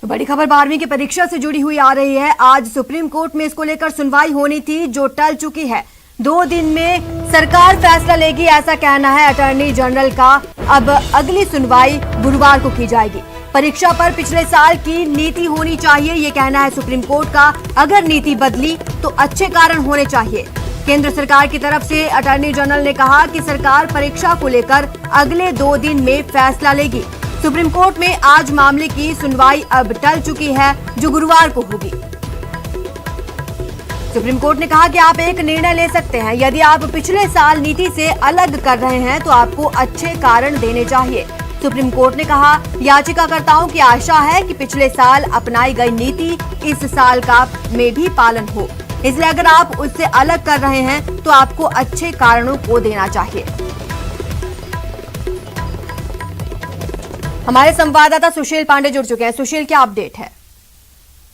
तो बड़ी खबर 12वीं की परीक्षा से जुड़ी हुई आ रही है। आज सुप्रीम कोर्ट में इसको लेकर सुनवाई होनी थी, जो टल चुकी है। 2 दिन में सरकार फैसला लेगी, ऐसा कहना है अटॉर्नी जनरल का। अब अगली सुनवाई गुरुवार को की जाएगी। परीक्षा पर पिछले साल की नीति होनी चाहिए, ये कहना है सुप्रीम कोर्ट का। अगर नीति बदली तो अच्छे कारण होने चाहिए। केंद्र सरकार की तरफ से अटॉर्नी जनरल ने कहा कि सरकार परीक्षा को लेकर अगले 2 दिन में फैसला लेगी। सुप्रीम कोर्ट में आज मामले की सुनवाई अब टल चुकी है, जो गुरुवार को होगी। सुप्रीम कोर्ट ने कहा कि आप एक निर्णय ले सकते हैं। यदि आप पिछले साल नीति से अलग कर रहे हैं तो आपको अच्छे कारण देने चाहिए। सुप्रीम कोर्ट ने कहा, याचिकाकर्ताओं की आशा है कि पिछले साल अपनाई गई नीति इस साल का में भी पालन हो, इसलिए अगर आप उससे अलग कर रहे हैं तो आपको अच्छे कारणों को देना चाहिए। हमारे संवाददाता सुशील पांडे जुड़ चुके हैं। सुशील, क्या अपडेट है?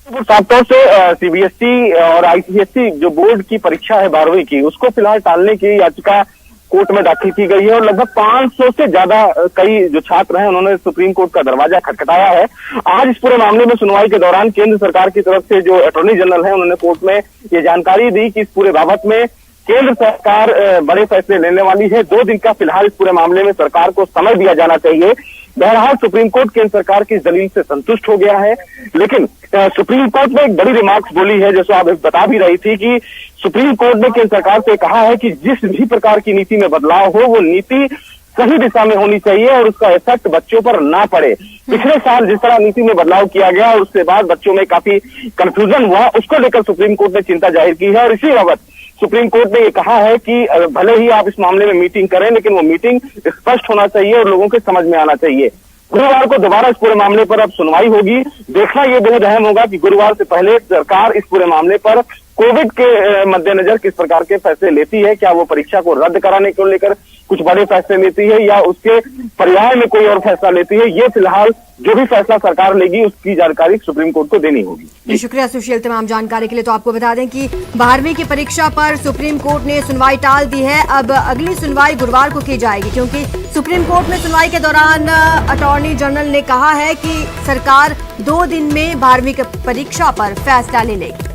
छात्रों से सीबीएसई और आईसीएसई जो बोर्ड की परीक्षा है 12वीं की, उसको फिलहाल टालने की याचिका कोर्ट में दाखिल की गई है और लगभग 500 से ज्यादा कई जो छात्र हैं उन्होंने सुप्रीम कोर्ट का दरवाजा खटखटाया है। आज इस पूरे मामले में सुनवाई के दौरान केंद्र सरकार की तरफ से जो अटॉर्नी जनरल है उन्होंने कोर्ट में ये जानकारी दी कि इस पूरे बाबत में केंद्र सरकार बड़े फैसले लेने वाली है। 2 दिन का फिलहाल इस पूरे मामले में सरकार को समय दिया जाना चाहिए। बहरहाल सुप्रीम कोर्ट केंद्र सरकार की इस दलील से संतुष्ट हो गया है, लेकिन सुप्रीम कोर्ट ने एक बड़ी रिमार्क्स बोली है, जैसे आप बता भी रही थी कि सुप्रीम कोर्ट ने केंद्र सरकार से कहा है कि जिस भी प्रकार की नीति में बदलाव हो वो नीति सही दिशा में होनी चाहिए और उसका इफेक्ट बच्चों पर ना पड़े। पिछले साल जिस तरह नीति में बदलाव किया गया और उसके बाद बच्चों में काफी कंफ्यूजन हुआ, उसको लेकर सुप्रीम कोर्ट ने चिंता जाहिर की है और इसी बाबत सुप्रीम कोर्ट ने ये कहा है कि भले ही आप इस मामले में मीटिंग करें, लेकिन वो मीटिंग स्पष्ट होना चाहिए और लोगों के समझ में आना चाहिए। गुरुवार को दोबारा इस पूरे मामले पर अब सुनवाई होगी। देखना ये बहुत अहम होगा कि गुरुवार से पहले सरकार इस पूरे मामले पर कोविड के मद्देनजर किस प्रकार के फैसले लेती है। क्या वो परीक्षा को रद्द कराने को लेकर कुछ बड़े फैसले लेती है या उसके पर्याय में कोई और फैसला लेती है, ये फिलहाल जो भी फैसला सरकार लेगी उसकी जानकारी सुप्रीम कोर्ट को देनी होगी। शुक्रिया सुशील तमाम जानकारी के लिए। तो आपको बता दें कि 12वीं की परीक्षा पर सुप्रीम कोर्ट ने सुनवाई टाल दी है। अब अगली सुनवाई गुरुवार को की जाएगी, क्योंकि सुप्रीम कोर्ट में सुनवाई के दौरान अटॉर्नी जनरल ने कहा है कि सरकार 2 दिन में 12वीं की परीक्षा पर फैसला ले लेगी।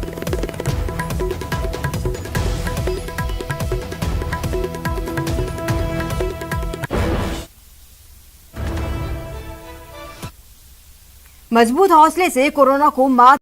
मजबूत हौसले से कोरोना को मात